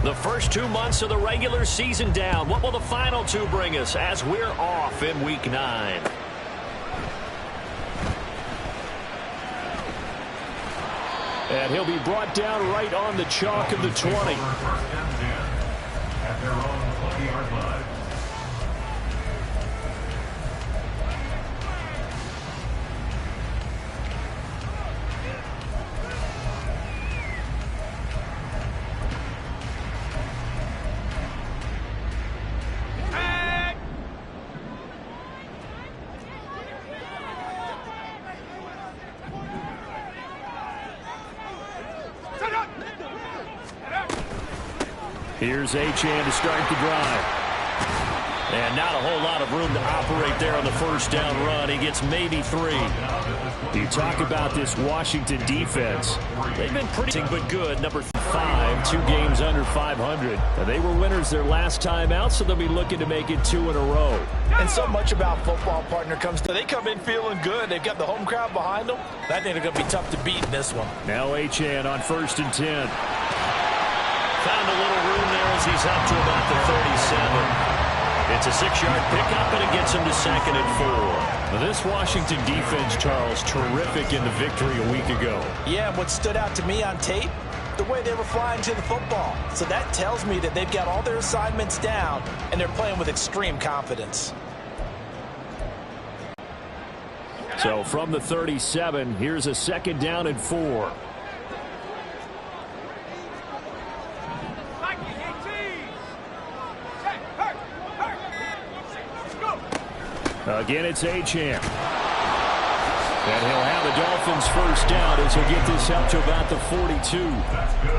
The first 2 months of the regular season down. What will the final two bring us as we're off in Week 9? And he'll be brought down right on the chalk of the 20. At their own 20-yard line. Here's Achane to start the drive. And not a whole lot of room to operate there on the first down run. He gets maybe 3. You talk about this Washington defense. They've been pretty but good. Number 5, 2 games under 500. They were winners their last time out, so they'll be looking to make it 2 in a row. And so much about football, partner, comes to they come in feeling good. They've got the home crowd behind them. I think they're going to be tough to beat in this one. Now Achane on 1st and 10. Found a little room there as he's up to about the 37. It's a 6-yard pickup, and it gets him to 2nd and 4. Now this Washington defense, Charles, terrific in the victory a week ago. Yeah, what stood out to me on tape, the way they were flying to the football. So that tells me that they've got all their assignments down, and they're playing with extreme confidence. So from the 37, here's a 2nd down and 4. Again, it's Achane. And he'll have the Dolphins first down as he'll get this up to about the 42.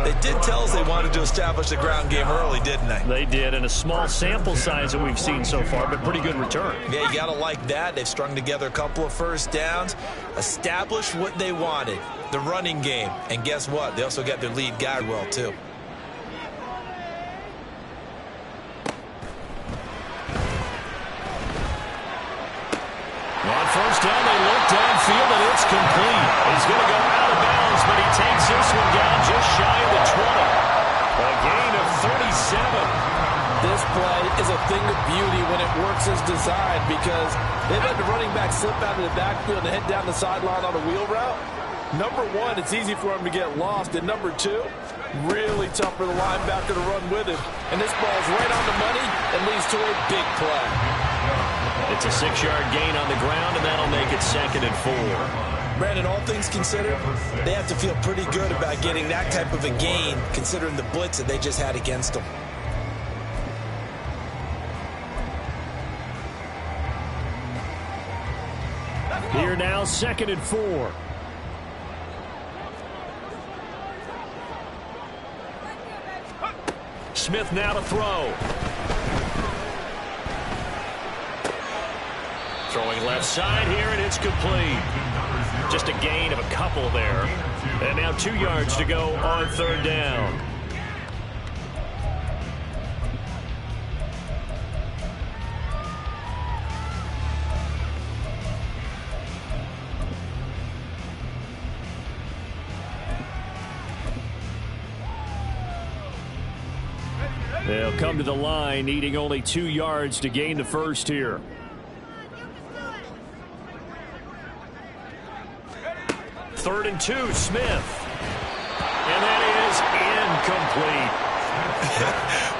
They did tell us they wanted to establish the ground game early, didn't they? They did, and a small sample size that we've seen so far, but pretty good return. Yeah, you got to like that. They've strung together a couple of first downs, established what they wanted, the running game. And guess what? They also got their lead guy well, too. On first down, they look downfield, and it's complete. He's going to go out of bounds, but he takes this one down just shy of the 20. A gain of 37. This play is a thing of beauty when it works as designed because they let the running back slip out of the backfield and head down the sideline on a wheel route. Number one, it's easy for him to get lost. And number two, really tough for the linebacker to run with him. And this ball's right on the money and leads to a big play. It's a 6-yard gain on the ground, and that'll make it 2nd and 4. Brandon, all things considered, they have to feel pretty good about getting that type of a gain considering the blitz that they just had against them. Here now, 2nd and 4. Smith now to throw. Throwing left side here, and it's complete. Just a gain of a couple there. And now 2 yards to go on 3rd down. They'll come to the line, needing only 2 yards to gain the first here. Third and 2, Smith. And that is incomplete.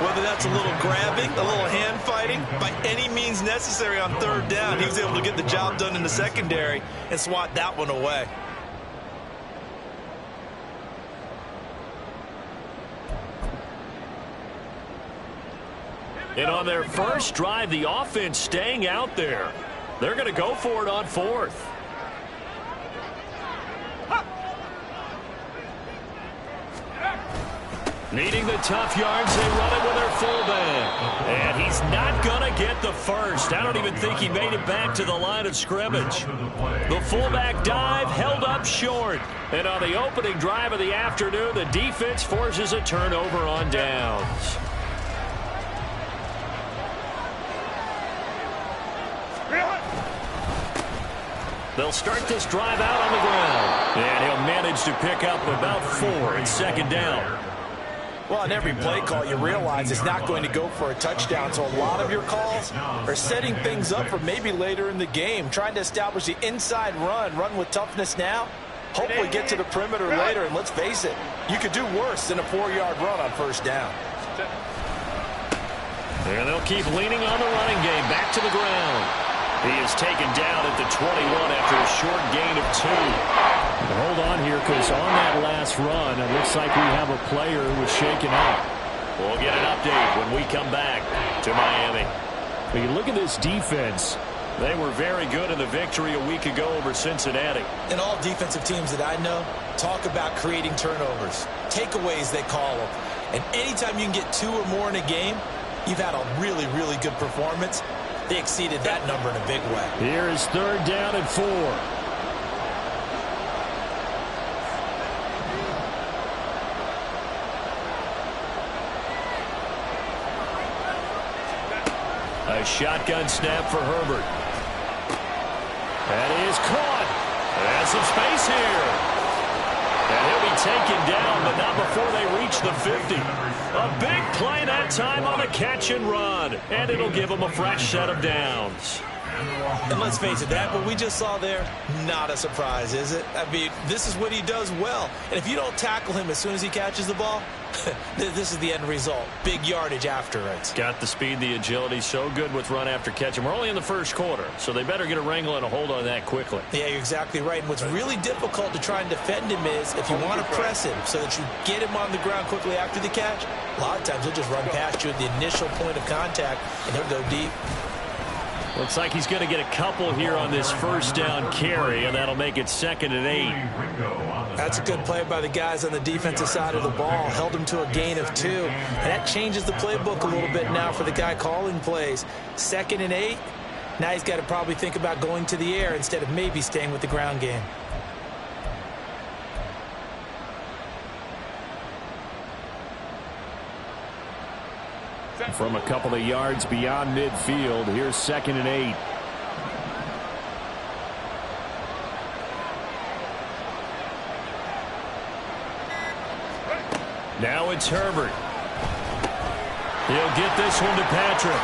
Whether that's a little grabbing, a little hand fighting, by any means necessary on 3rd down, he was able to get the job done in the secondary and swat that one away. And on their first drive, the offense staying out there. They're going to go for it on 4th. Needing the tough yards, they run it with their fullback. And he's not going to get the first. I don't even think he made it back to the line of scrimmage. The fullback dive held up short. And on the opening drive of the afternoon, the defense forces a turnover on downs. They'll start this drive out on the ground. And he'll manage to pick up about 4 in 2nd down. Well, on every play call, you realize it's not going to go for a touchdown, so a lot of your calls are setting things up for maybe later in the game, trying to establish the inside run with toughness now, hopefully get to the perimeter later, and let's face it, you could do worse than a 4-yard run on first down. And they'll keep leaning on the running game. Back to the ground. He is taken down at the 21 after a short gain of 2. Hold on here, because on that last run, it looks like we have a player who was shaken up. We'll get an update when we come back to Miami. But you look at this defense. They were very good in the victory a week ago over Cincinnati. And all defensive teams that I know talk about creating turnovers. Takeaways, they call them. And anytime you can get 2 or more in a game, you've had a really, really good performance. They exceeded that number in a big way. Here is 3rd down and 4. A shotgun snap for Herbert. That is caught. There's some space here. And he'll be taken down, but not before they reach the 50. A big play that time on the catch and run. And it'll give them a fresh set of downs. And let's face it, that what we just saw there, not a surprise, is it? I mean, this is what he does well. And if you don't tackle him as soon as he catches the ball, this is the end result. Big yardage afterwards. Got the speed, the agility, so good with run after catch. And we're only in the first quarter, so they better get a wrangle and a hold on that quickly. Yeah, you're exactly right. And what's really difficult to try and defend him is if you want to press him so that you get him on the ground quickly after the catch, a lot of times he'll just run past you at the initial point of contact, and he'll go deep. Looks like he's going to get a couple here on this first down carry, and that'll make it 2nd and 8. That's a good play by the guys on the defensive side of the ball. Held him to a gain of 2. And that changes the playbook a little bit now for the guy calling plays. 2nd and 8. Now he's got to probably think about going to the air instead of maybe staying with the ground game. From a couple of yards beyond midfield, here's 2nd and 8. Now it's Herbert. He'll get this one to Patrick.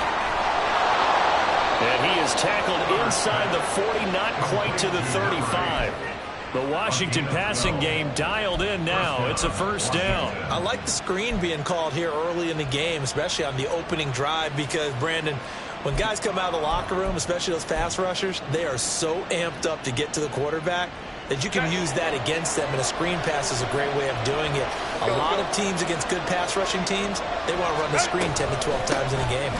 And he is tackled inside the 40, not quite to the 35. The Washington passing game dialed in now. It's a first down. I like the screen being called here early in the game, especially on the opening drive, because, Brandon, when guys come out of the locker room, especially those pass rushers, they are so amped up to get to the quarterback that you can use that against them, and a screen pass is a great way of doing it. A lot of teams against good pass rushing teams, they want to run the screen 10 to 12 times in a game.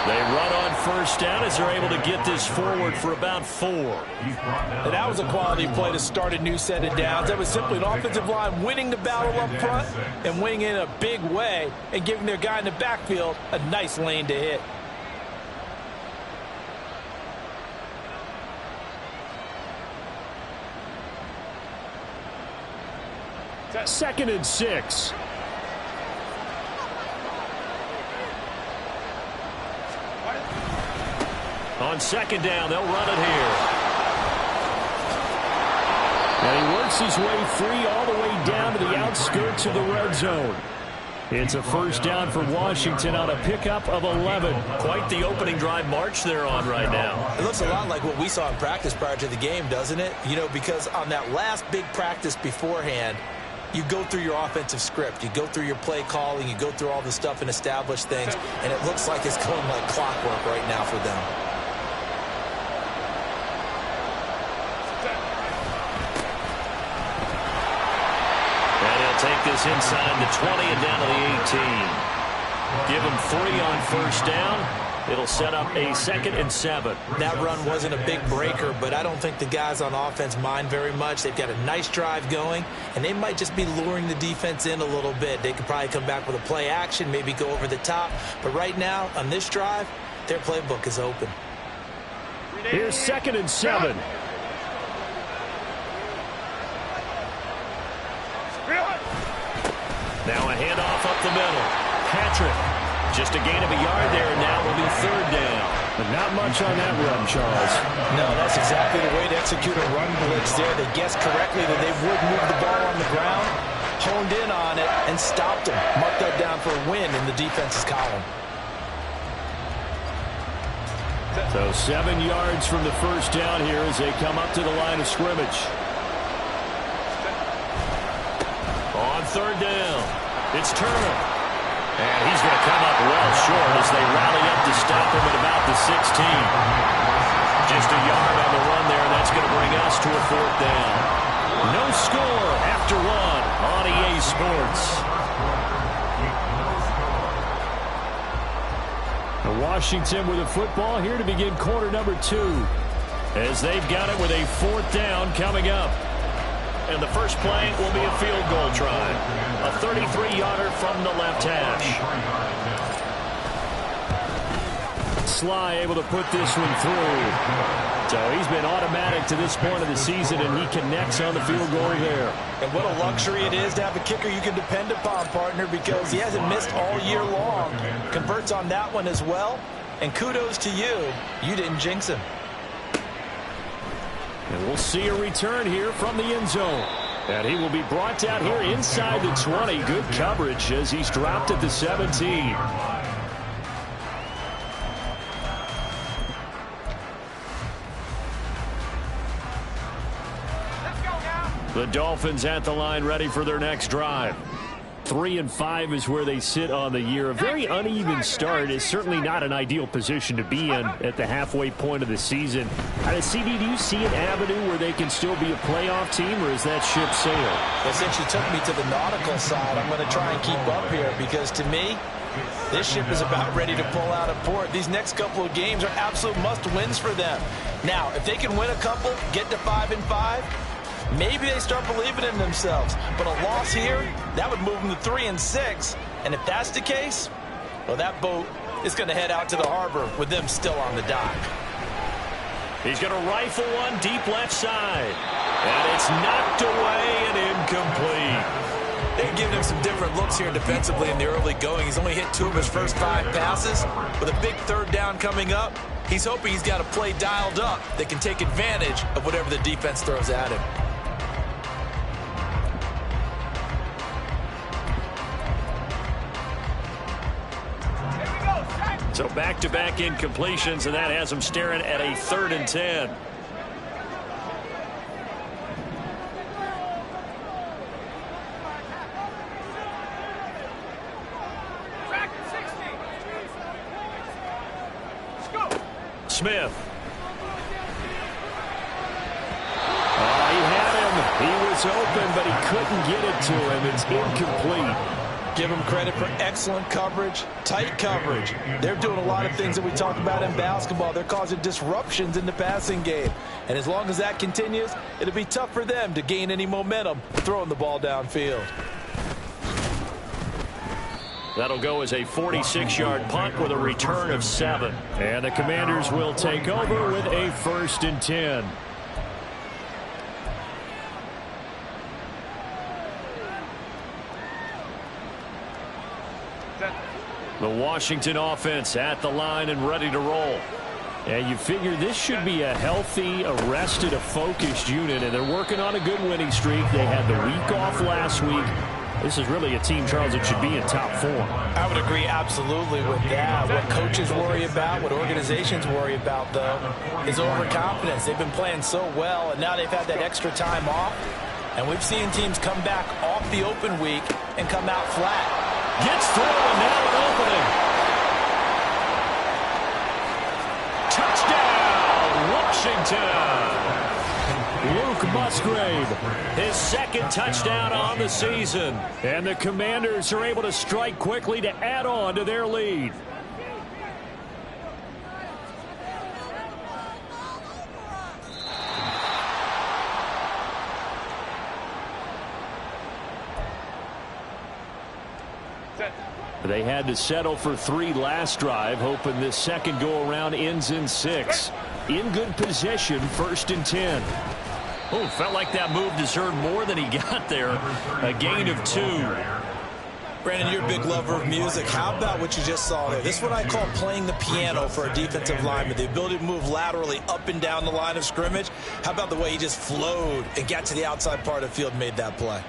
They run on first down as they're able to get this forward for about 4. And that was a quality play to start a new set of downs. That was simply an offensive line winning the battle up front and winning in a big way and giving their guy in the backfield a nice lane to hit. That's 2nd and 6. On 2nd down, they'll run it here. And he works his way free all the way down to the outskirts of the red zone. It's a first down for Washington on a pickup of 11. Quite the opening drive march they're on right now. It looks a lot like what we saw in practice prior to the game, doesn't it? You know, because on that last big practice beforehand, you go through your offensive script. You go through your play calling. You go through all the stuff and establish things. And it looks like it's going like clockwork right now for them. Take this inside the 20 and down to the 18. Give them 3 on first down. It'll set up a 2nd and 7. That run wasn't a big breaker, but I don't think the guys on offense mind very much. They've got a nice drive going, and they might just be luring the defense in a little bit. They could probably come back with a play action, maybe go over the top. But right now, on this drive, their playbook is open. Here's 2nd and 7. Now a handoff up the middle. Patrick, just a gain of a yard there, and now will be 3rd down. But not much on that run, Charles. No, that's exactly the way to execute a run blitz there. They guessed correctly that they would move the ball on the ground, honed in on it and stopped him. Mark that down for a win in the defense's column. So 7 yards from the first down here as they come up to the line of scrimmage. On third down, it's Turner. And he's going to come up well short as they rally up to stop him at about the 16. Just a yard on the run there, and that's going to bring us to a fourth down. No score after one on EA Sports. Washington with a football here to begin quarter number 2. As they've got it with a fourth down coming up. And the first play will be a field goal try. A 33-yarder from the left hash. Sly able to put this one through. So he's been automatic to this point of the season, and he connects on the field goal there. And what a luxury it is to have a kicker you can depend upon, partner, because he hasn't missed all year long. Converts on that one as well. And kudos to you. You didn't jinx him. And we'll see a return here from the end zone. And he will be brought down here inside the 20. Good coverage as he's dropped at the 17. The Dolphins at the line ready for their next drive. 3-5 is where they sit on the year. A very uneven start is certainly not an ideal position to be in at the halfway point of the season. CD, do you see an avenue where they can still be a playoff team, or is that ship sailed? Well, since you took me to the nautical side, I'm going to try and keep up here because to me, this ship is about ready to pull out of port. These next couple of games are absolute must-wins for them. Now, if they can win a couple, get to 5-5, maybe they start believing in themselves. But a loss here, that would move them to 3-6. And if that's the case, well, that boat is going to head out to the harbor with them still on the dock. He's going to rifle one deep left side. And it's knocked away and incomplete. They're giving him some different looks here defensively in the early going. He's only hit 2 of his first 5 passes. With a big third down coming up, he's hoping he's got a play dialed up that can take advantage of whatever the defense throws at him. So back-to-back incompletions, and that has him staring at a 3rd and 10. Smith. Oh, he had him. He was open, but he couldn't get it to him. It's incomplete. Give them credit for excellent coverage, tight coverage. They're doing a lot of things that we talk about in basketball. They're causing disruptions in the passing game. And as long as that continues, it'll be tough for them to gain any momentum throwing the ball downfield. That'll go as a 46-yard punt with a return of 7. And the Commanders will take over with a 1st and 10. The Washington offense at the line and ready to roll. And you figure this should be a healthy, arrested, a focused unit, and they're working on a good winning streak. They had the week off last week. This is really a team, Charles, that should be in top form. I would agree absolutely with that. What coaches worry about, what organizations worry about, though, is overconfidence. They've been playing so well, and now they've had that extra time off. And we've seen teams come back off the open week and come out flat. Gets through, and now an opening. Touchdown, Washington. Luke Musgrave, his 2nd touchdown on the season. And the Commanders are able to strike quickly to add on to their lead. They had to settle for 3 last drive, hoping this second go-around ends in 6. In good position, 1st and 10. Oh, felt like that move deserved more than he got there. A gain of 2. Brandon, you're a big lover of music. How about what you just saw there? This is what I call playing the piano for a defensive lineman. The ability to move laterally up and down the line of scrimmage. How about the way he just flowed and got to the outside part of the field and made that play?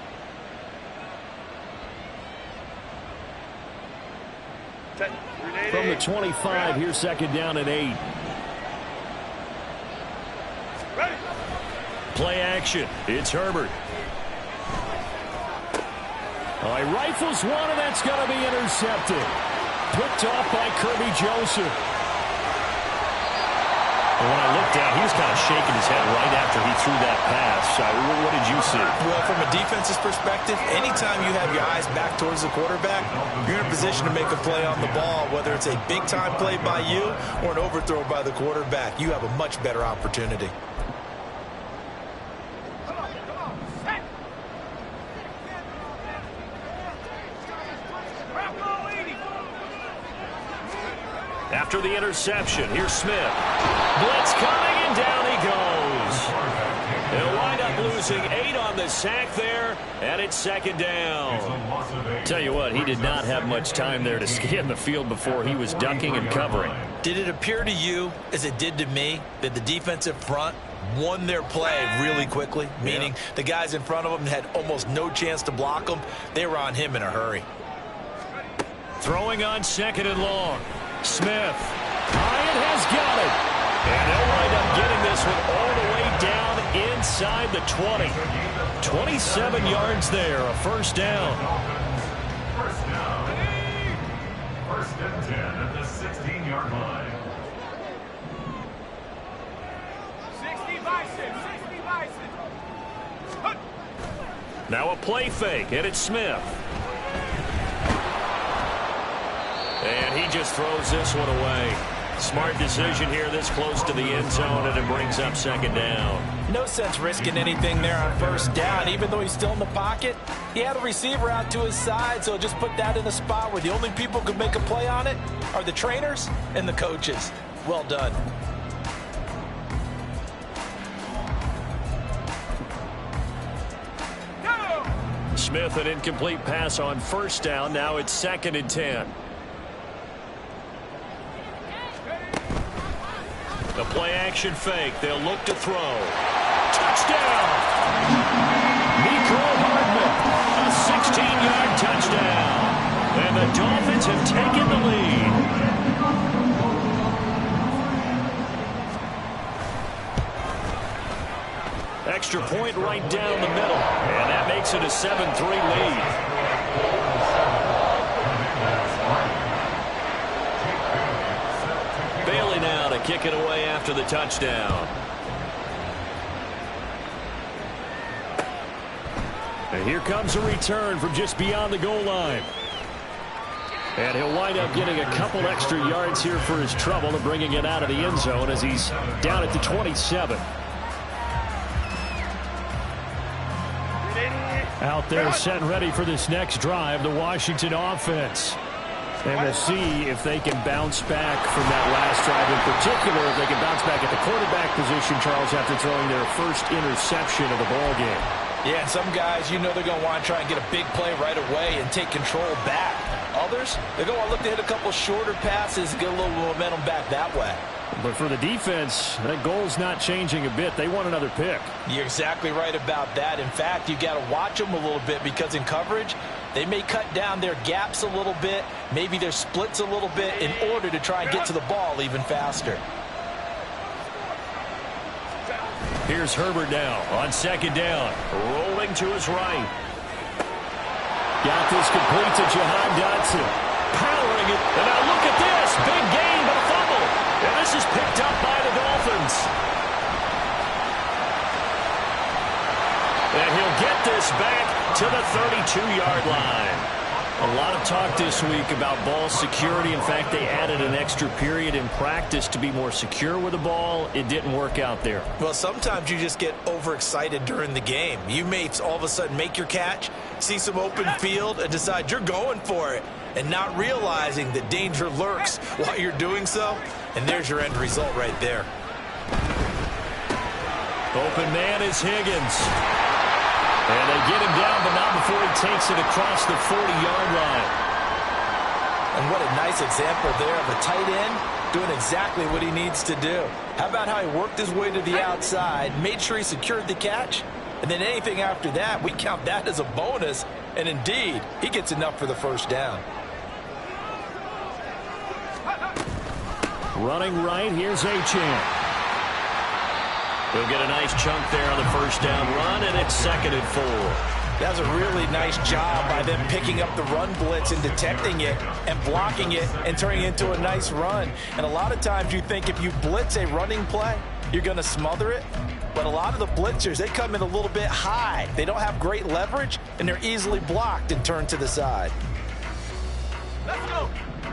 From the 25, here's second down and 8. Play action. It's Herbert. He rifles one, and that's going to be intercepted. Picked off by Kirby Joseph. When I looked down, he was kind of shaking his head right after he threw that pass. What did you see? Well, from a defense's perspective, anytime you have your eyes back towards the quarterback, you're in a position to make a play on the ball, whether it's a big-time play by you or an overthrow by the quarterback. You have a much better opportunity. After the interception, here's Smith. Blitz coming, and down he goes. They'll wind up losing 8 on the sack there, and it's second down. Tell you what, he did not have much time there to scan the field before he was ducking and covering. Did it appear to you, as it did to me, that the defensive front won their play really quickly? Meaning the guys in front of them had almost no chance to block them. They were on him in a hurry. Throwing on second and long. Smith. Hyatt has got it. And they'll wind up getting this one all the way down inside the 20. 27 yards there, a first down. First down. First and 10 at the 16-yard line. 60 bison, 60 bison. Now a play fake, and it's Smith. And he just throws this one away. Smart decision here this close to the end zone, and it brings up second down. No sense risking anything there on first down. Even though he's still in the pocket, he had a receiver out to his side, so just put that in a spot where the only people who could make a play on it are the trainers and the coaches. Well done. Smith, an incomplete pass on first down. Now it's second and 10. The play-action fake. They'll look to throw. Touchdown! Nico Hardman, a 16-yard touchdown. And the Dolphins have taken the lead. Extra point right down the middle. And that makes it a 7-3 lead. Bailey now to kick it away after the touchdown. And here comes a return from just beyond the goal line. And he'll wind up getting a couple extra yards here for his trouble and bringing it out of the end zone as he's down at the 27. Out there set and ready for this next drive, the Washington offense. And we'll see if they can bounce back from that last drive. In particular, if they can bounce back at the quarterback position, Charles, after throwing their first interception of the ball game. Yeah, and some guys, you know they're going to want to try and get a big play right away and take control back. Others, they're going to look to hit a couple shorter passes and get a little momentum back that way. But for the defense, that goal's not changing a bit. They want another pick. You're exactly right about that. In fact, you got to watch them a little bit because in coverage, they may cut down their gaps a little bit, maybe their splits a little bit in order to try and get to the ball even faster. Here's Herbert now on second down, rolling to his right. Got this complete to Jahan Dotson. Powering it, and now look at this. Big gain, but a fumble. And this is picked up by the Dolphins. And he'll get this back to the 32-yard line. A lot of talk this week about ball security. In fact, they added an extra period in practice to be more secure with the ball. It didn't work out there. Well, sometimes you just get overexcited during the game. You may all of a sudden make your catch, see some open field, and decide you're going for it, and not realizing that danger lurks while you're doing so. And there's your end result right there. Open man is Higgins. And they get him down, but not before he takes it across the 40-yard line. And what a nice example there of a tight end doing exactly what he needs to do. How about how he worked his way to the outside, made sure he secured the catch, and then anything after that, we count that as a bonus. And indeed, he gets enough for the first down. Running right, here's Achane. He'll get a nice chunk there on the first down run, and it's 2nd and 4. That's a really nice job by them picking up the run blitz and detecting it and blocking it and turning it into a nice run. And a lot of times you think if you blitz a running play, you're going to smother it. But a lot of the blitzers, they come in a little bit high. They don't have great leverage, and they're easily blocked and turned to the side. Let's go.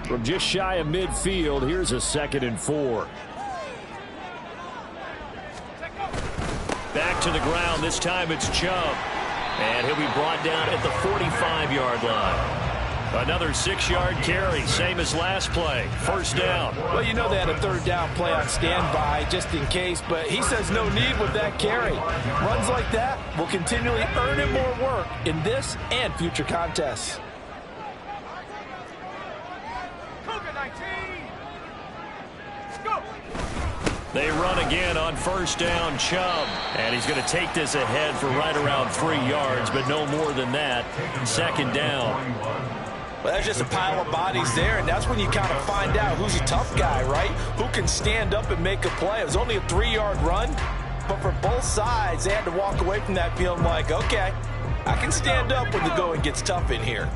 From just shy of midfield, here's a 2nd and 4. Back to the ground. This time it's Chubb. And he'll be brought down at the 45-yard line. Another 6-yard carry, same as last play. First down. Well, you know they had a 3rd down play on standby just in case, but he says no need with that carry. Runs like that will continually earn him more work in this and future contests. Cougar 19. Go. They run again on first down, Chubb. And he's going to take this ahead for right around 3 yards, but no more than that. 2nd down. Well, that's just a pile of bodies there, and that's when you kind of find out who's a tough guy, right? Who can stand up and make a play. It was only a 3-yard run, but for both sides, they had to walk away from that feeling like, okay, I can stand up when the going gets tough in here.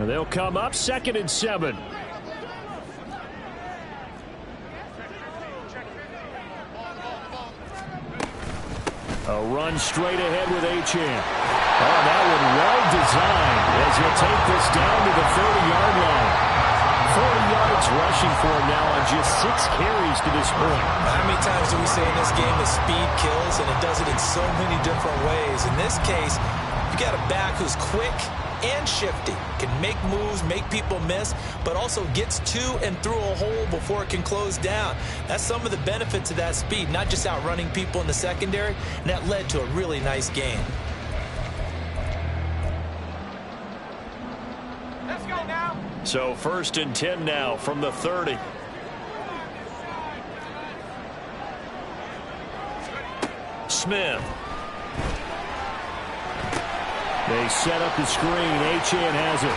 And they'll come up 2nd and 7. A run straight ahead with Achane. Oh, that one well designed as he'll take this down to the 30-yard line. 40 yards rushing for him now on just 6 carries to this point. How many times do we say in this game that speed kills, and it does it in so many different ways? In this case, you got a back who's quick and shifty, can make moves, make people miss, but also gets to and through a hole before it can close down. That's some of the benefits of that speed, not just outrunning people in the secondary, and that led to a really nice game. Let's go now. So 1st and 10 now from the 30. Smith. They set up the screen. Achane has it.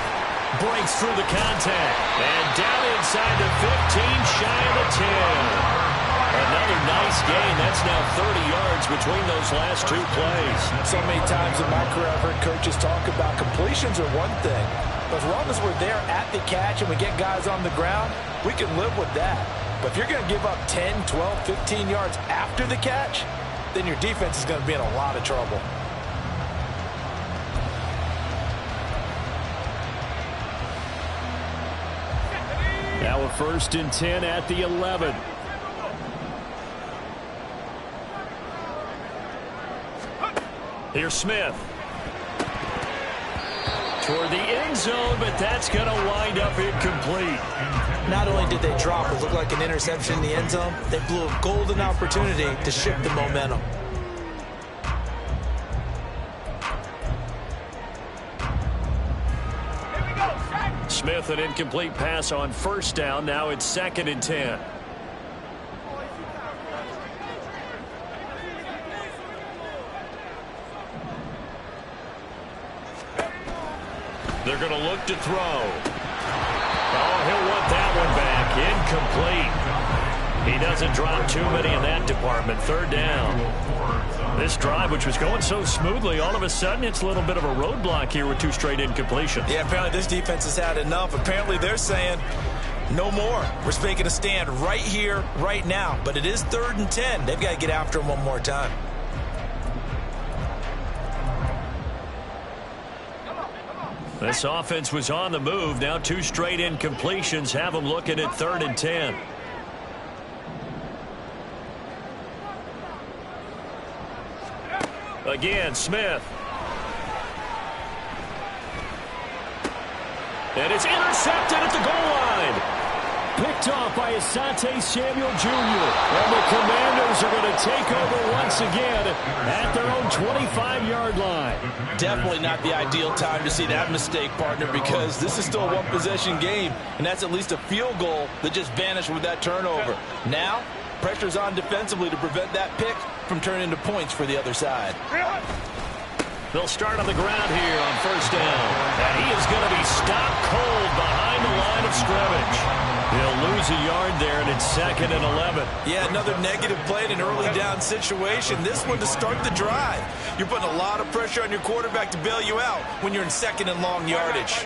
Breaks through the contact. And down inside the 15, shy of the 10. Another nice gain. That's now 30 yards between those last 2 plays. So many times in my career I've heard coaches talk about completions are one thing. But as long as we're there at the catch and we get guys on the ground, we can live with that. But if you're going to give up 10, 12, 15 yards after the catch, then your defense is going to be in a lot of trouble. Now a 1st and 10 at the 11. Here's Smith. Toward the end zone, but that's going to wind up incomplete. Not only did they drop what looked like an interception in the end zone, they blew a golden opportunity to shift the momentum. Smith, an incomplete pass on first down. Now it's 2nd and 10. They're going to look to throw. Oh, he'll want that one back. Incomplete. He doesn't drop too many in that department. 3rd down. This drive, which was going so smoothly, all of a sudden it's a little bit of a roadblock here with 2 straight incompletions. Yeah, apparently this defense has had enough. Apparently they're saying no more. We're making a stand right here, right now. But it is 3rd and 10. They've got to get after him one more time. This offense was on the move. Now 2 straight incompletions have them looking at 3rd and 10. Again, Smith. And it's intercepted at the goal line. Picked off by Asante Samuel Jr. And the Commanders are going to take over once again at their own 25-yard line. Definitely not the ideal time to see that mistake, partner, because this is still a one-possession game, and that's at least a field goal that just vanished with that turnover. Now, pressure's on defensively to prevent that pick from turning into points for the other side. They'll start on the ground here on first down. And he is going to be stopped cold behind the line of scrimmage. He'll lose a yard there, and it's 2nd and 11. Yeah, another negative play in an early down situation. This one to start the drive. You're putting a lot of pressure on your quarterback to bail you out when you're in 2nd and long yardage.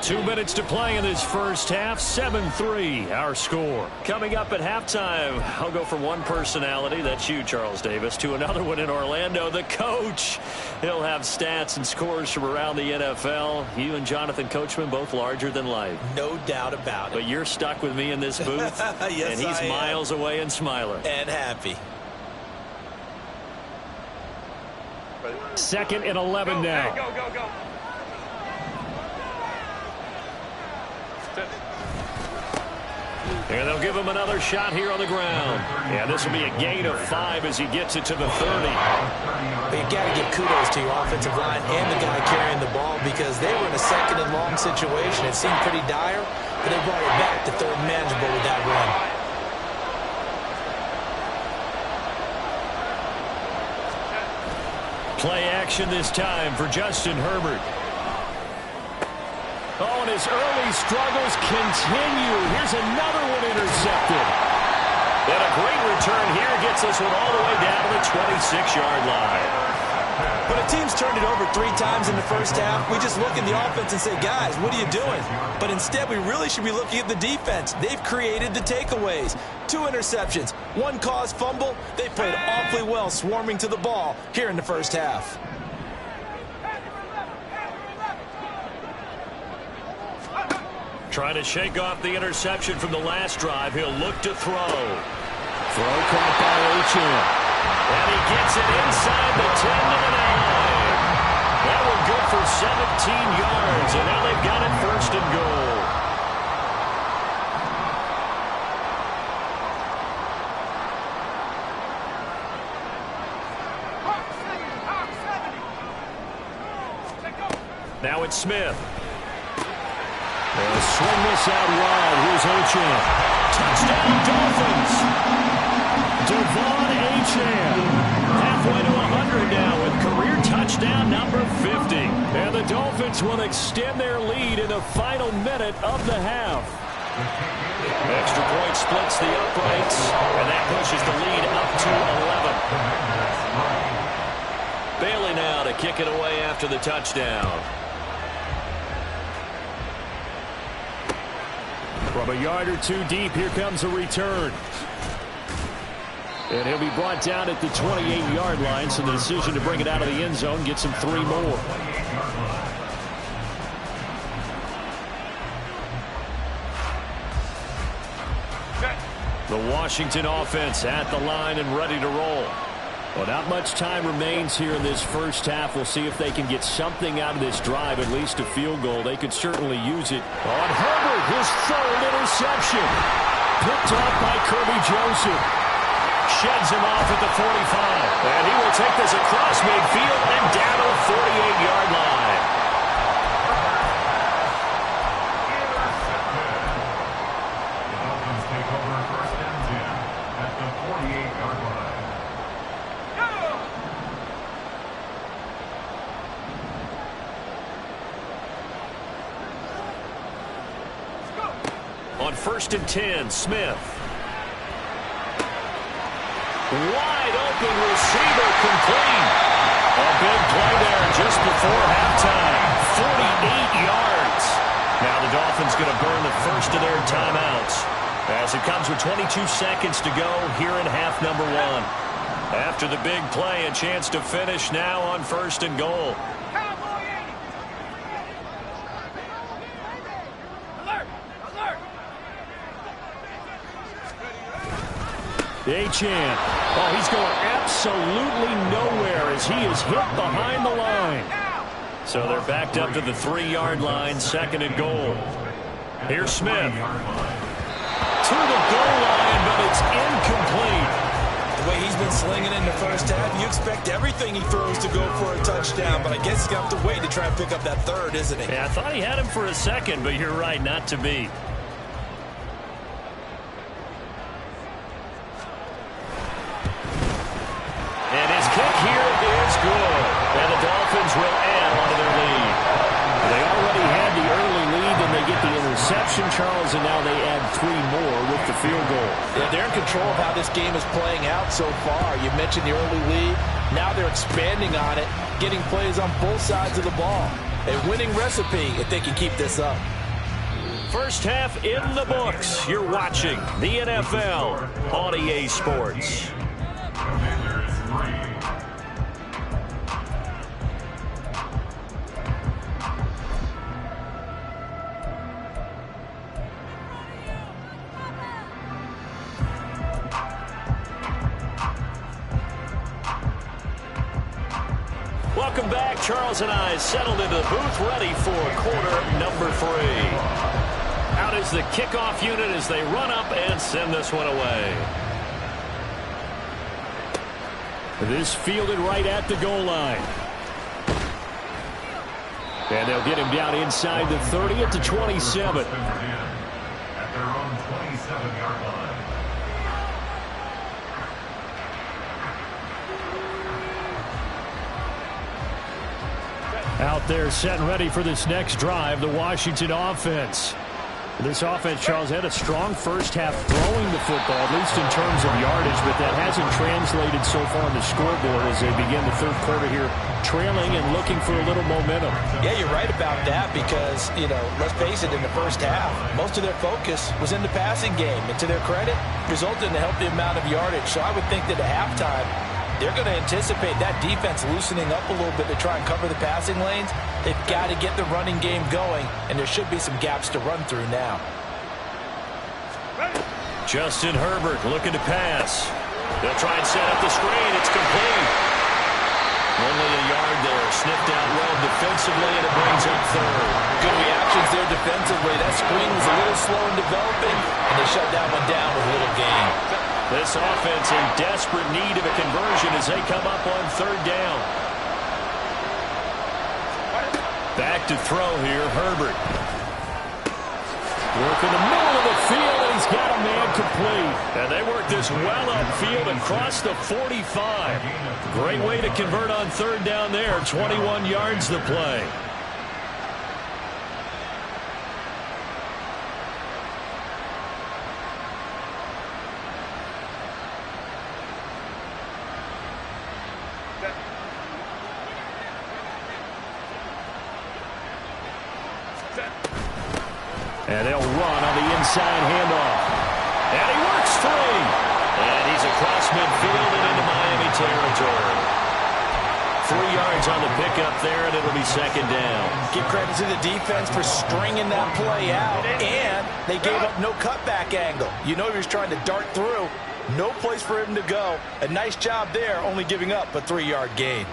2 minutes to play in this first half. 7-3, our score. Coming up at halftime, I'll go from one personality, that's you, Charles Davis, to another one in Orlando, the coach. He'll have stats and scores from around the NFL. You and Jonathan Coachman, both larger than life. No doubt about it. But you're stuck with me in this booth, yes, and he's I am. miles away and smiling. And happy. 2nd and 11 now. Go, go, go. And they'll give him another shot here on the ground. Yeah, this will be a gain of 5 as he gets it to the 30. But you got to give kudos to your offensive line and the guy carrying the ball because they were in a 2nd and long situation. It seemed pretty dire, but they brought it back to 3rd and manageable with that run. Play action this time for Justin Herbert. Oh, and his early struggles continue. Here's another one intercepted. And a great return here gets us one all the way down to the 26-yard line. When a team's turned it over 3 times in the first half, we just look at the offense and say, guys, what are you doing? But instead, we really should be looking at the defense. They've created the takeaways. 2 interceptions, 1 caused fumble. They played awfully well swarming to the ball here in the first half. Trying to shake off the interception from the last drive. He'll look to throw. Throw caught by Achane. And he gets it inside the 10 to the 9. That one good for 17 yards. And now they've got it 1st and goal. Now it's Smith. They'll swing this out wide. Here's Achane. Touchdown, Dolphins. Devon Achane. Halfway to 100 now with career touchdown number 50. And the Dolphins will extend their lead in the final minute of the half. Extra point splits the uprights, and that pushes the lead up to 11. Bailey now to kick it away after the touchdown. From a yard or 2 deep, here comes a return. And he'll be brought down at the 28-yard line, so the decision to bring it out of the end zone gets him 3 more. The Washington offense at the line and ready to roll. Well, not much time remains here in this first half. We'll see if they can get something out of this drive, at least a field goal. They could certainly use it. On Herbert, his 3rd interception. Picked up by Kirby Joseph. Sheds him off at the 45. And he will take this across midfield and down to the 48-yard line. The Dolphins take over 1st and 10 at the 48-yard line. On 1st and 10, Smith. Wide open receiver complete. A big play there just before halftime. 48 yards. Now the Dolphins going to burn the first of their timeouts as it comes with 22 seconds to go here in half number 1. After the big play, a chance to finish now on 1st and goal. Achane. Oh, he's going absolutely nowhere as he is hit behind the line. So they're backed up to the 3-yard line, 2nd and goal. Here's Smith. To the goal line, but it's incomplete. The way he's been slinging in the first half, you expect everything he throws to go for a touchdown, but I guess he's going to have to wait to try and pick up that 3rd, isn't he? Yeah, I thought he had him for a second, but you're right, not to be. And his kick here is good. And the Dolphins will add onto their lead. They already had the early lead, and they get the interception. interception, Charles, and now they add 3 more with the field goal. Yeah, they're in control of how this game is playing out so far. You mentioned the early lead. Now they're expanding on it, getting plays on both sides of the ball. A winning recipe if they can keep this up. First half in the books. You're watching the NFL on EA Sports. Commanders 3. Welcome back. Charles and I settled into the booth, ready for quarter number 3. Out is the kickoff unit as they run up and send this one away. This fielded right at the goal line. And they'll get him down inside the 30 at the 27. At their own 27-yard line. Out there set and ready for this next drive, the Washington offense. This offense, Charles, had a strong first half throwing the football, at least in terms of yardage, but that hasn't translated so far on the scoreboard as they begin the third quarter here, trailing and looking for a little momentum. Yeah, you're right about that because, let's face it, in the first half, most of their focus was in the passing game. And to their credit, resulted in a healthy amount of yardage. So I would think that at halftime, they're going to anticipate that defense loosening up a little bit to try and cover the passing lanes. They've got to get the running game going, and there should be some gaps to run through now. Justin Herbert looking to pass. They'll try and set up the screen. It's complete. Only a yard there. Sniffed out well defensively, and it brings up third. Good reactions there defensively. That screen was a little slow in developing, and they shut that one down with little gain. This offense in desperate need of a conversion as they come up on third down. Back to throw here, Herbert. Work in the middle of the field, and he's got a man complete. And they work this well upfield across the 45. Great way to convert on third down there. 21 yards to play. And they'll run on the inside handoff. And he works free. And he's across midfield and into Miami territory. 3 yards on the pickup there, and it'll be second down. Give credit to the defense for stringing that play out, and they gave up no cutback angle. You know he was trying to dart through. No place for him to go. A nice job there, only giving up a 3-yard gain.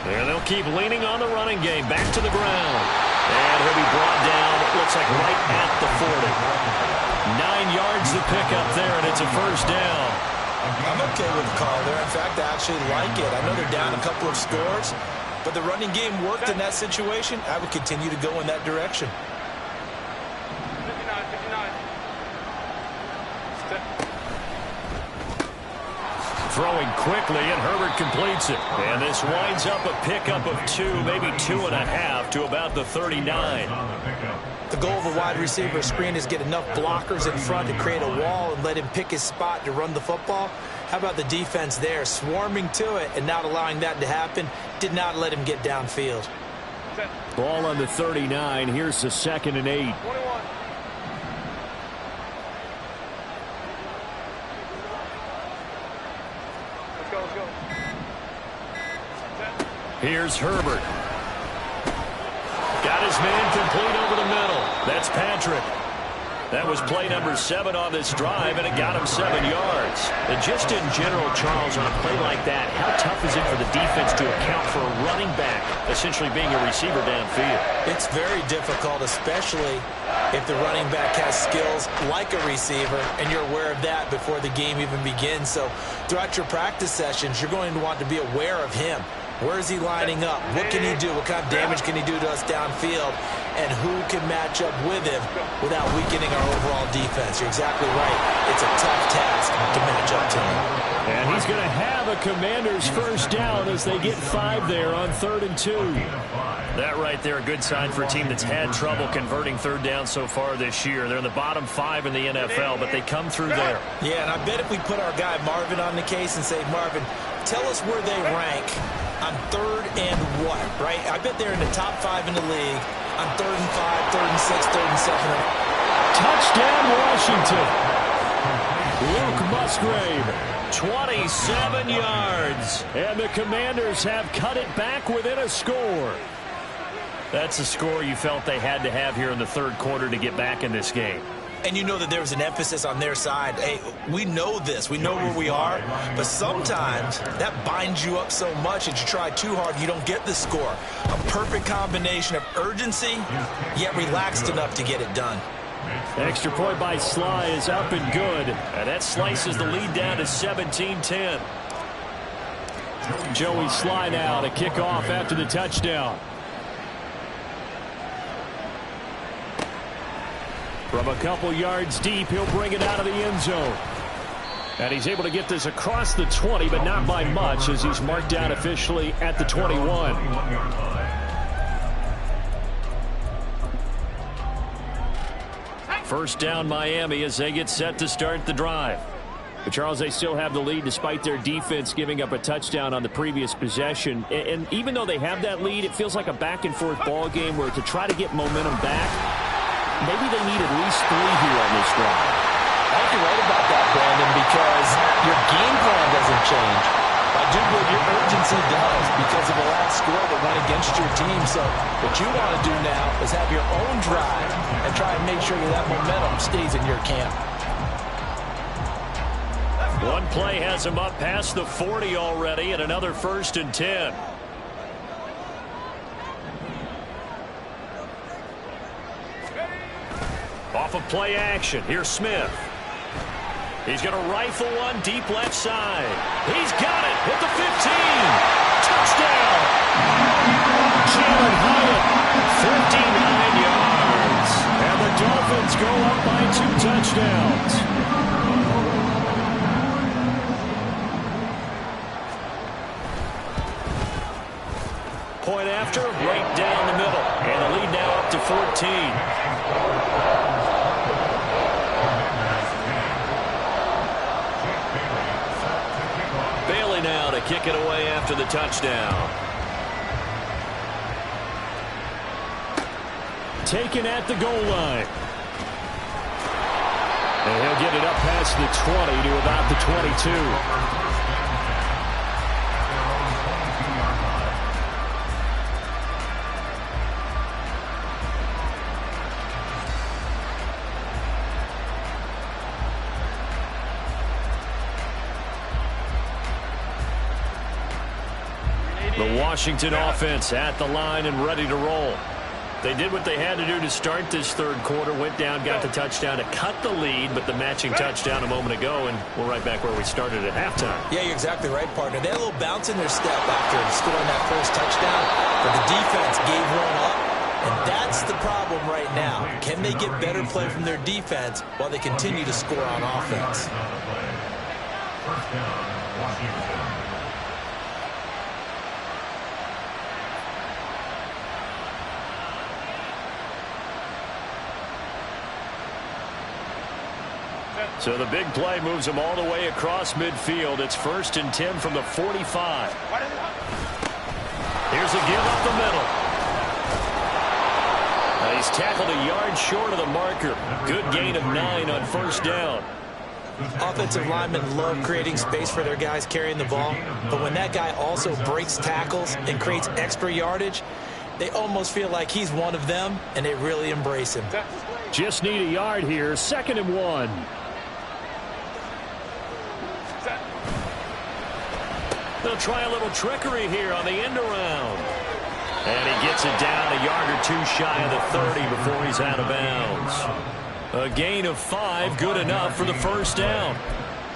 And they'll keep leaning on the running game. Back to the ground. And he'll be brought down, it looks like right at the 40. 9 yards to pick up there, and it's a first down. I'm okay with the call there. In fact, I actually like it. I know they're down a couple of scores, but the running game worked in that situation. I would continue to go in that direction. 59. Throwing quickly, and Herbert completes it. And this winds up a pickup of 2, maybe 2.5 to about the 39. The goal of a wide receiver screen is get enough blockers in front to create a wall and let him pick his spot to run the football. How about the defense there, swarming to it and not allowing that to happen? Did not let him get downfield. Ball on the 39. Here's the 2nd and 8. 21. Let's go. Here's Herbert. Got his man complete over the middle. That's Patrick. That was play number 7 on this drive, and it got him 7 yards. And just in general, Charles, on a play like that, how tough is it for the defense to account for a running back essentially being a receiver downfield? It's very difficult, especially if the running back has skills like a receiver, and you're aware of that before the game even begins. So throughout your practice sessions, you're going to want to be aware of him. Where is he lining up? What can he do? What kind of damage can he do to us downfield? And who can match up with him without weakening our overall defense? You're exactly right. It's a tough task to match up to him. And he's going to have a Commanders first down as they get 5 there on 3rd and 2. That right there, a good sign for a team that's had trouble converting third down so far this year. They're in the bottom 5 in the NFL, but they come through there. Yeah, and I bet if we put our guy Marvin on the case and say, Marvin, tell us where they rank on 3rd and what, right? I bet they're in the top 5 in the league on 3rd and 5, 3rd and 6, 3rd and 7. Touchdown, Washington. Luke Musgrave. 27 yards. And the Commanders have cut it back within a score. That's a score you felt they had to have here in the third quarter to get back in this game. And you know that there was an emphasis on their side. Hey, we know this. We know where we are. But sometimes that binds you up so much that you try too hard, you don't get the score. A perfect combination of urgency, yet relaxed enough to get it done. Extra point by Sly is up and good. And that slices the lead down to 17-10. Joey Sly now to kick off after the touchdown. From a couple yards deep, he'll bring it out of the end zone. And he's able to get this across the 20, but not by much, as he's marked down officially at the 21. First down Miami as they get set to start the drive. But Charles, they still have the lead despite their defense giving up a touchdown on the previous possession. And even though they have that lead, it feels like a back-and-forth ball game where to try to get momentum back, maybe they need at least 3 here on this drive. I think you're right about that, Brandon, because your game plan doesn't change. I do believe your urgency does because of the last score that went against your team. So what you want to do now is have your own drive and try and make sure that momentum stays in your camp. One play has him up past the 40 already, and another 1st and 10. Off of play action. Here's Smith. He's going to rifle one deep left side. He's got it at the 15. Touchdown. Jalen Hyatt, 59 yards. And the Dolphins go up by 2 touchdowns. Point after, right down the middle. And the lead now up to 14. Now to kick it away after the touchdown. Taken at the goal line. And he'll get it up past the 20 to about the 22. The Washington offense at the line and ready to roll. They did what they had to do to start this third quarter, went down, got the touchdown to cut the lead, but the matching touchdown a moment ago, and we're right back where we started at halftime. Yeah, you're exactly right, partner. They had a little bounce in their step after scoring that first touchdown, but the defense gave one up, and that's the problem right now. Can they get better play from their defense while they continue to score on offense? First down, Washington. So the big play moves them all the way across midfield. It's 1st and 10 from the 45. Here's a give up the middle. He's tackled a yard short of the marker. Good gain of 9 on 1st down. Offensive linemen love creating space for their guys carrying the ball, but when that guy also breaks tackles and creates extra yardage, they almost feel like he's one of them, and they really embrace him. Just need a yard here. 2nd and 1. They'll try a little trickery here on the end around. And he gets it down a yard or 2 shy of the 30 before he's out of bounds. A gain of 5, good enough for the 1st down.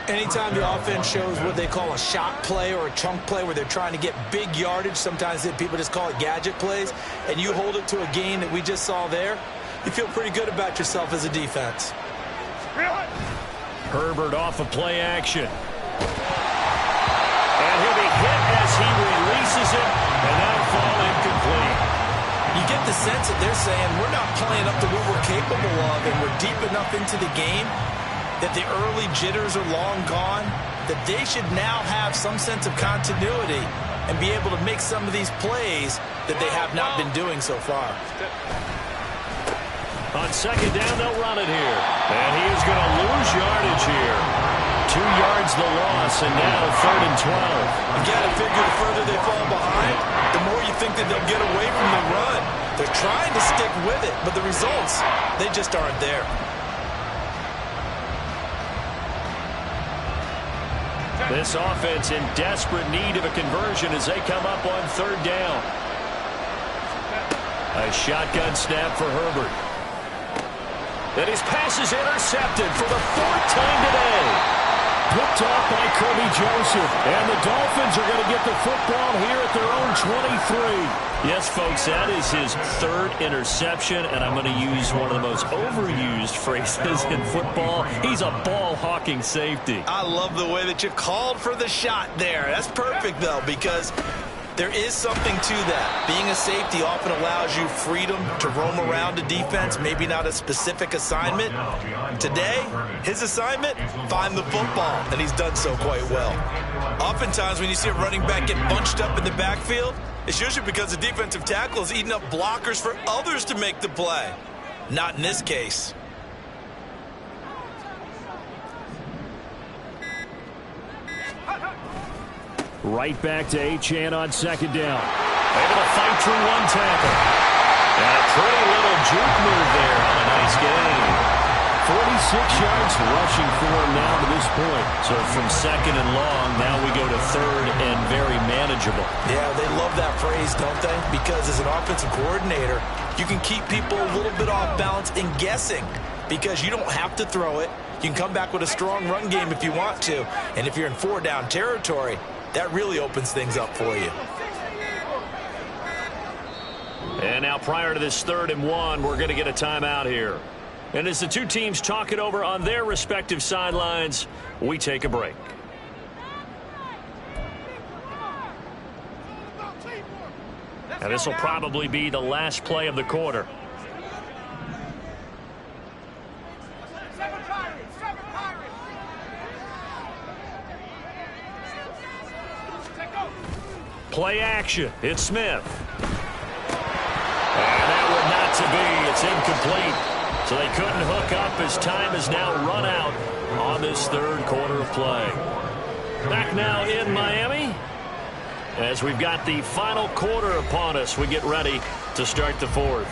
Anytime the offense shows what they call a shot play or a chunk play where they're trying to get big yardage, sometimes people just call it gadget plays, and you hold it to a gain that we just saw there, you feel pretty good about yourself as a defense. Herbert off of play action. And he'll be hit as he releases it, and that'll fall incomplete. You get the sense that they're saying we're not playing up to what we're capable of, and we're deep enough into the game that the early jitters are long gone, that they should now have some sense of continuity and be able to make some of these plays that they have not been doing so far. On second down, they'll run it here. And he is going to lose yardage here. 2 yards the loss, and now 3rd and 12. Again, I figure the further they fall behind, the more you think that they'll get away from the run. They're trying to stick with it, but the results, they just aren't there. This offense in desperate need of a conversion as they come up on 3rd down. A shotgun snap for Herbert. And his pass is intercepted for the 4th time today. Picked off by Kirby Joseph. And the Dolphins are going to get the football here at their own 23. Yes, folks, that is his 3rd interception, and I'm going to use one of the most overused phrases in football. He's a ball-hawking safety. I love the way that you called for the shot there. That's perfect, though, because there is something to that. Being a safety often allows you freedom to roam around a defense, maybe not a specific assignment. Today, his assignment, find the football, and he's done so quite well. Oftentimes, when you see a running back get bunched up in the backfield, it's usually because the defensive tackle is eating up blockers for others to make the play. Not in this case. Right back to Achane on 2nd down. Able to fight through 1 tackle. And a pretty little juke move there on a nice game. 46 yards rushing for him now to this point. So from 2nd and long, now we go to 3rd and very manageable. Yeah, they love that phrase, don't they? Because as an offensive coordinator, you can keep people a little bit off balance and guessing because you don't have to throw it. You can come back with a strong run game if you want to. And if you're in 4-down territory, that really opens things up for you. And now prior to this 3rd and 1, we're going to get a timeout here. And as the two teams talk it over on their respective sidelines, we take a break. And this will probably be the last play of the quarter. Play action. It's Smith. And that would not to be. It's incomplete. So they couldn't hook up as time is now run out on this 3rd quarter of play. Back now in Miami as we've got the final quarter upon us. We get ready to start the 4th.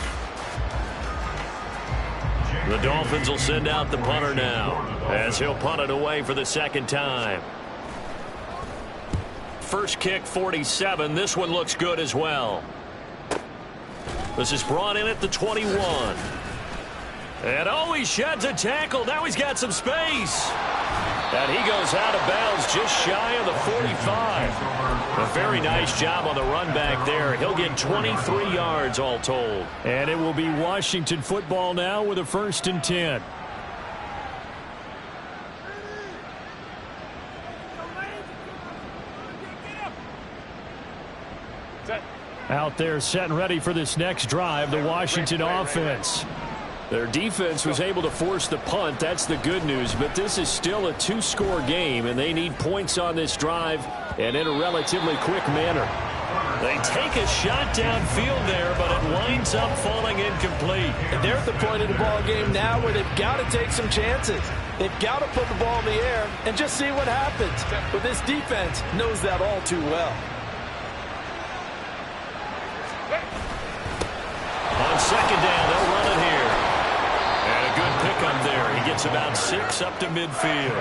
The Dolphins will send out the punter now as he'll punt it away for the 2nd time. First kick, 47. This one looks good as well. This is brought in at the 21. And oh, he sheds a tackle. Now he's got some space. And he goes out of bounds just shy of the 45. A very nice job on the run back there. He'll get 23 yards all told. And it will be Washington football now with a 1st and 10. Out there set and ready for this next drive, the Washington offense. Their defense was able to force the punt. That's the good news. But this is still a 2-score game, and they need points on this drive and in a relatively quick manner. They take a shot downfield there, but it winds up falling incomplete. And they're at the point of the ball game now where they've got to take some chances. They've got to put the ball in the air and just see what happens. But this defense knows that all too well. On 2nd down, they'll run it here. And a good pickup there. He gets gains about 6 up to midfield.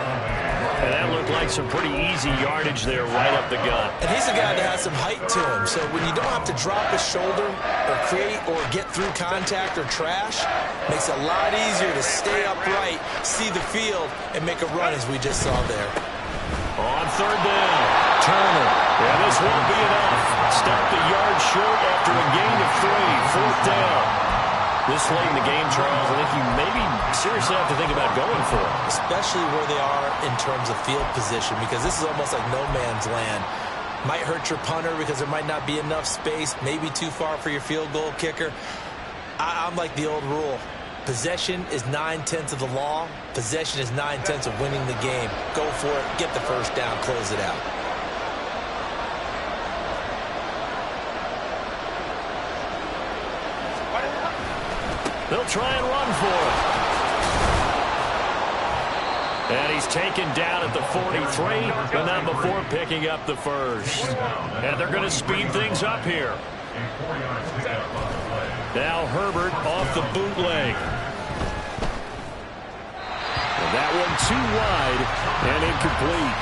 And that looked like some pretty easy yardage there right up the gut. And he's a guy that has some height to him, so when you don't have to drop his shoulder or create or get through contact or trash, makes it a lot easier to stay upright, see the field, and make a run as we just saw there. On third down, Turner. Yeah, this won't be enough. Stopped a yard short after a gain of 3. Fourth down. This late in the game, Charles, I think you maybe seriously have to think about going for it. Especially where they are in terms of field position, because this is almost like no man's land. Might hurt your punter because there might not be enough space, maybe too far for your field goal kicker. I'm like the old rule. Possession is 9/10 of the law. Possession is 9/10 of winning the game. Go for it. Get the first down. Close it out. They'll try and run for it. And he's taken down at the 43, but not before picking up the first. And they're going to speed things up here. Now Herbert off the bootleg. And that one too wide and incomplete.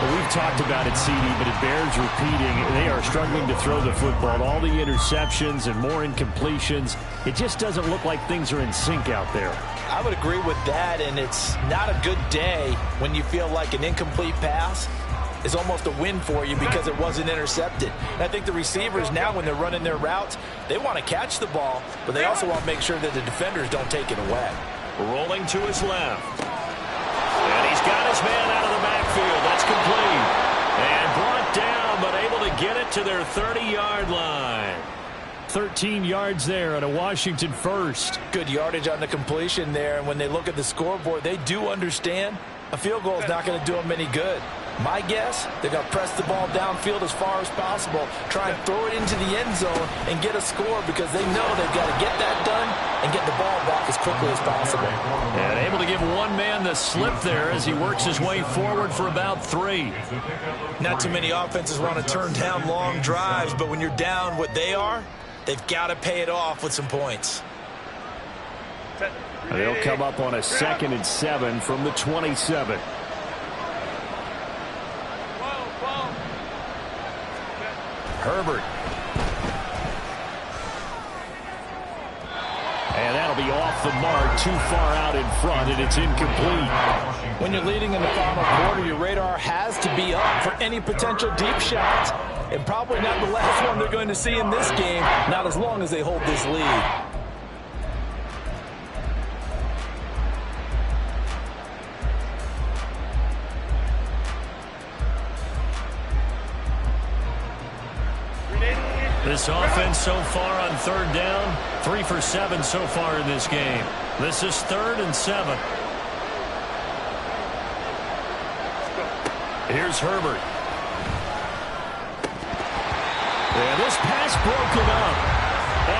Well, we've talked about it, CD, but it bears repeating. They are struggling to throw the football. All the interceptions and more incompletions. It just doesn't look like things are in sync out there. I would agree with that, and it's not a good day when you feel like an incomplete pass is almost a win for you because it wasn't intercepted. And I think the receivers now, when they're running their routes, they want to catch the ball, but they also want to make sure that the defenders don't take it away. Rolling to his left. And he's got his man out of the backfield. That's complete. And brought down, but able to get it to their 30-yard line. 13 yards there on a Washington first. Good yardage on the completion there, and when they look at the scoreboard, they do understand a field goal is not going to do them any good. My guess, they're going to press the ball downfield as far as possible, try and throw it into the end zone and get a score because they know they've got to get that done and get the ball back as quickly as possible. And able to give one man the slip there as he works his way forward for about 3. Not too many offenses want to turn down long drives, but when you're down what they are, they've got to pay it off with some points. They'll come up on a 2nd and 7 from the 27. Herbert. And that'll be off the mark, too far out in front, and it's incomplete. When you're leading in the final quarter, your radar has to be up for any potential deep shots. And probably not the last one they're going to see in this game, not as long as they hold this lead. This offense so far on third down, 3 for 7 so far in this game. This is 3rd and 7. Here's Herbert. And this pass broken up.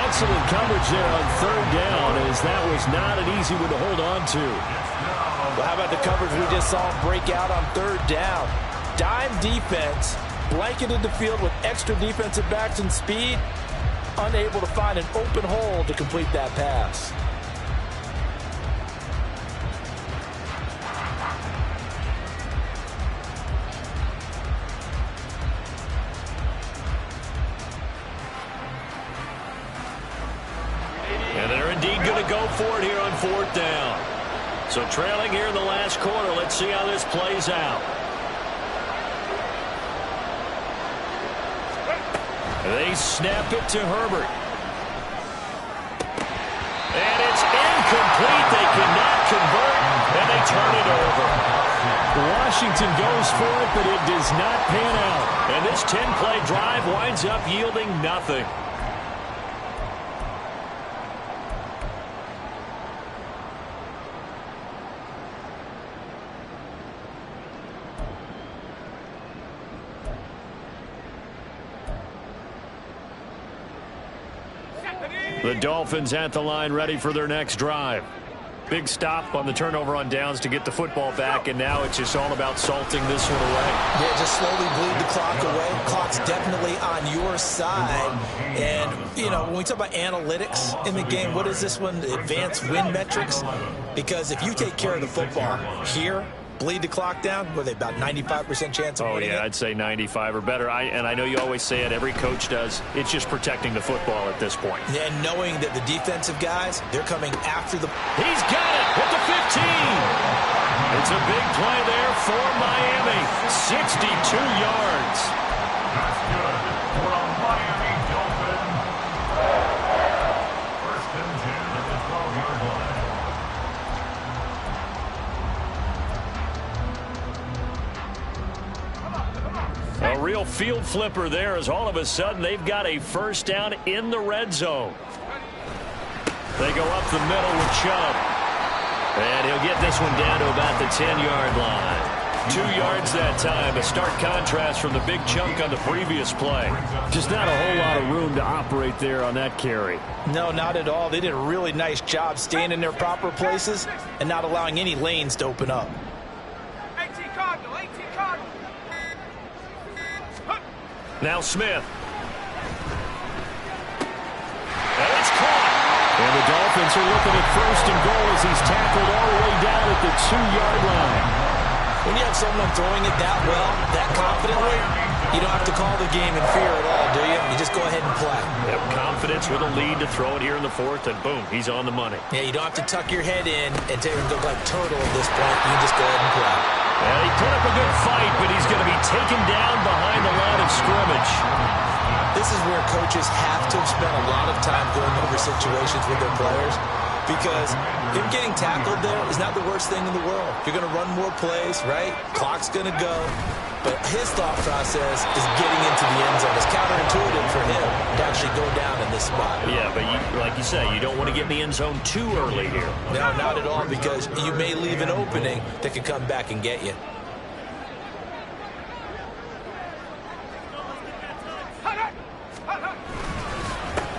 Excellent coverage there on third down, as that was not an easy one to hold on to. Well, how about the coverage we just saw him break out on third down? Dime defense. Blanketed the field with extra defensive backs and speed, unable to find an open hole to complete that pass. And they're indeed going to go for it here on 4th down. So trailing here in the last quarter, let's see how this plays out. They snap it to Herbert. And it's incomplete. They cannot convert, and they turn it over. Washington goes for it, but it does not pan out. And this 10-play drive winds up yielding nothing. The Dolphins at the line, ready for their next drive. Big stop on the turnover on downs to get the football back, and now it's just all about salting this one away. Yeah, just slowly bleed the clock away. Clock's definitely on your side. And, know, when we talk about analytics in the game, what is this one? Advanced win metrics? Because if you take care of the football here, bleed the clock down, were they about 95% chance of winning it? I'd say 95 or better. And I know you always say it, every coach does. It's just protecting the football at this point. And knowing that the defensive guys, they're coming after the... He's got it at the 15. It's a big play there for Miami. 62 yards. That's good for a Miami Dolphin. First and 10 at the 12-yard line. A real field flipper there as all of a sudden they've got a first down in the red zone. They go up the middle with Chubb. And he'll get this one down to about the 10-yard line. 2 yards that time. A stark contrast from the big chunk on the previous play. Just not a whole lot of room to operate there on that carry. No, not at all. They did a really nice job staying in their proper places and not allowing any lanes to open up. 18 Cardinal, 18 Cardinal. Now Smith. And it's caught. And the Dolphins are looking at first and goal as he's tackled all the way down at the 2-yard line. When you have someone throwing it that well, that confidently, you don't have to call the game in fear at all, do you? You just go ahead and play. Yep, confidence with a lead to throw it here in the fourth, and boom, he's on the money. Yeah, you don't have to tuck your head in and take and go like turtle at this point. You can just go ahead and play. Well, he put up a good fight, but he's going to be taken down behind the line of scrimmage. This is where coaches have to have spent a lot of time going over situations with their players, because him getting tackled there is not the worst thing in the world. You're going to run more plays, right? Clock's going to go. But his thought process is getting into the end zone. It's counterintuitive for him to actually go down in this spot. Yeah, but like you say, you don't want to get in the end zone too early here. No, not at all, because you may leave an opening that could come back and get you.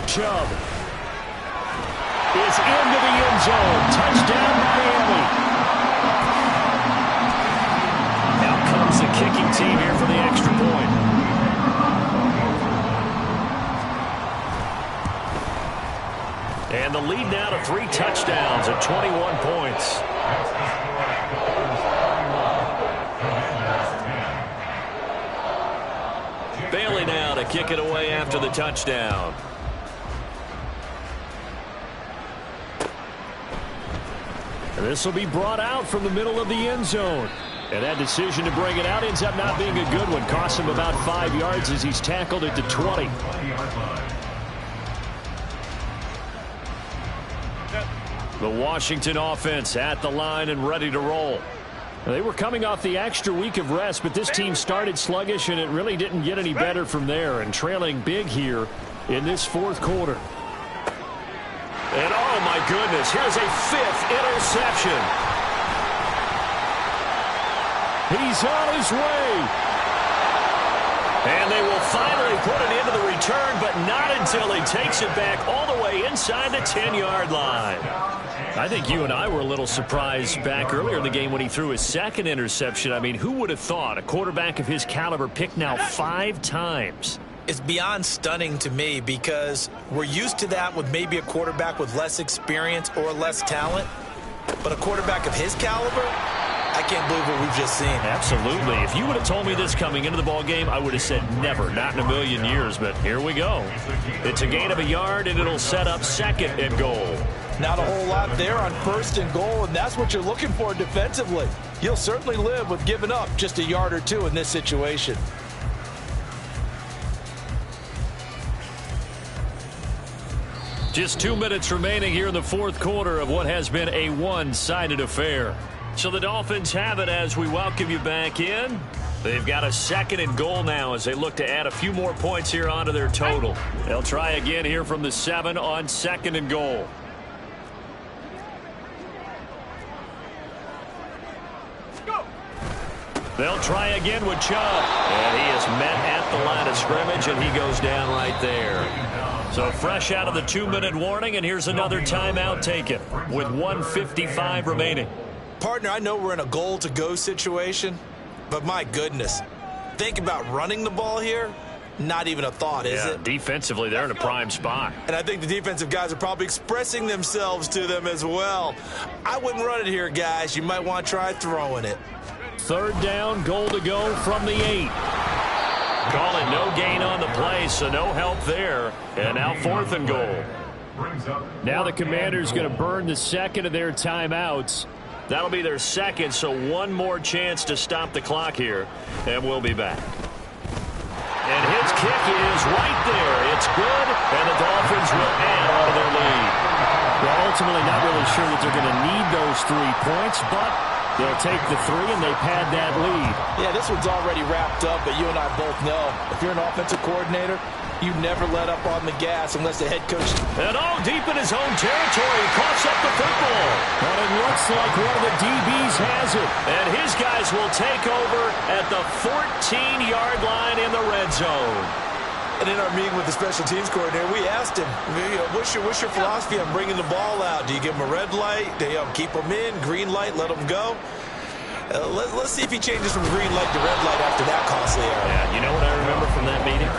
Chubb is into the end zone. Touchdown, Miami. Now comes the kicking team here for the extra point. And the lead now to 3 touchdowns at 21 points. Bailey now to kick it away after the touchdown. This will be brought out from the middle of the end zone. And that decision to bring it out ends up not being a good one. Costs him about 5 yards as he's tackled at the 20. The Washington offense at the line and ready to roll. They were coming off the extra week of rest, but this team started sluggish, and it really didn't get any better from there. And trailing big here in this fourth quarter. And oh my goodness, here's a 5th interception. He's on his way. And they will finally put it into the return, but not until he takes it back all the way inside the 10-yard line. I think you and I were a little surprised back earlier in the game when he threw his 2nd interception. I mean, who would have thought a quarterback of his caliber picked now 5 times? It's beyond stunning to me, because we're used to that with maybe a quarterback with less experience or less talent. But a quarterback of his caliber, I can't believe what we've just seen. Absolutely. If you would have told me this coming into the ball game, I would have said never, not in a million years. But here we go. It's a gain of a yard, and it'll set up 2nd and goal. Not a whole lot there on 1st and goal, and that's what you're looking for defensively. You'll certainly live with giving up just a yard or 2 in this situation. Just 2 minutes remaining here in the fourth quarter of what has been a one-sided affair. So the Dolphins have it as we welcome you back in. They've got a 2nd and goal now as they look to add a few more points here onto their total. They'll try again here from the 7 on 2nd and goal. They'll try again with Chubb. And he is met at the line of scrimmage, and he goes down right there. So fresh out of the 2-minute warning, and here's another timeout taken with 1:55 remaining. Partner, I know we're in a goal-to-go situation, but my goodness, think about running the ball here. Not even a thought, is it? Defensively, they're in a prime spot. And I think the defensive guys are probably expressing themselves to them as well. I wouldn't run it here, guys. You might want to try throwing it. 3rd down, goal to go from the 8. Call it no gain on the play, so no help there. And now 4th and goal. Now the Commanders going to burn the second of their timeouts. That'll be their second, so one more chance to stop the clock here. And we'll be back. And his kick is right there. It's good, and the Dolphins will add on to their lead. Well, ultimately not really sure that they're going to need those 3 points, but they'll take the 3 and they pad that lead. Yeah, this one's already wrapped up, but you and I both know if you're an offensive coordinator, you never let up on the gas unless the head coach. And deep in his own territory, he coughs up the football. But it looks like one of the DBs has it. And his guys will take over at the 14-yard line in the red zone. And in our meeting with the special teams coordinator, we asked him, what's your philosophy on bringing the ball out? Do you give them a red light? Do you keep them in? Green light, let them go? Let's see if he changes from green light to red light after that costly error. Yeah, you know what I remember from that meeting?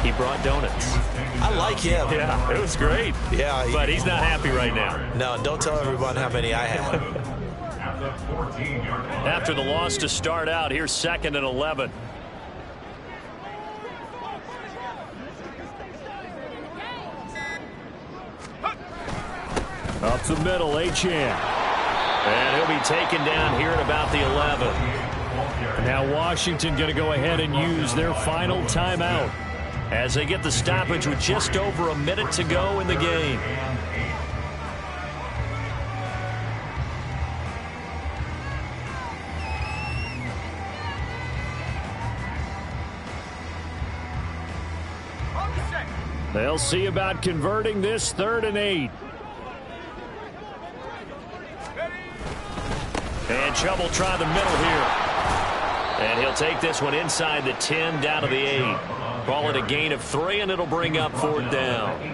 He brought donuts. I like him. Yeah, it was great. Yeah. But he's not happy right now. No, don't tell everyone how many I had. After the loss to start out, here's 2nd and 11. Up the middle, Achane. And he'll be taken down here at about the 11. Now Washington going to go ahead and use their final timeout as they get the stoppage with just over a minute to go in the game. They'll see about converting this 3rd and 8. And Chubb will try the middle here. And he'll take this one inside the 10 down to the 8. Call it a gain of 3, and it'll bring up 4th down. A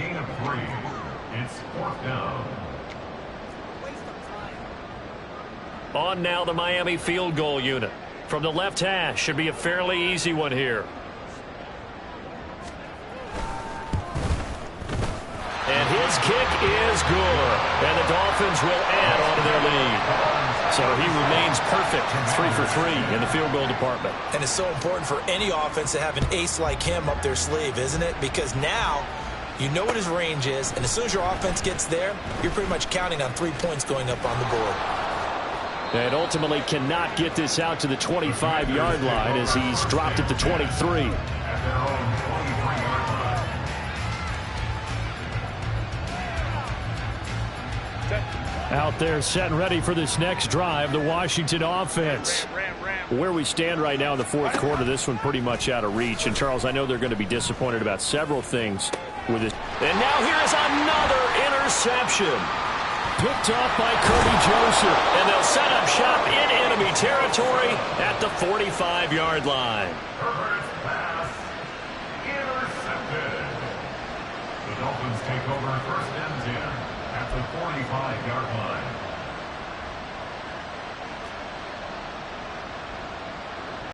gain of 3. It's 4th down. On now the Miami field goal unit. From the left hash, should be a fairly easy one here. And his kick is good. And the Dolphins will add on to their lead. So he remains perfect, 3 for 3 in the field goal department. And it's so important for any offense to have an ace like him up their sleeve, isn't it? Because now you know what his range is, and as soon as your offense gets there, you're pretty much counting on 3 points going up on the board. And ultimately cannot get this out to the 25-yard line as he's dropped at the 23. Out there set and ready for this next drive, the Washington offense. Where we stand right now in the 4th quarter, this one pretty much out of reach. And, Charles, I know they're going to be disappointed about several things with this. And now here is another interception. Picked off by Kirby Joseph. And they'll set up shop in enemy territory at the 45-yard line. Herbert's pass intercepted. The Dolphins take over 1st and 10 at the 45-yard line.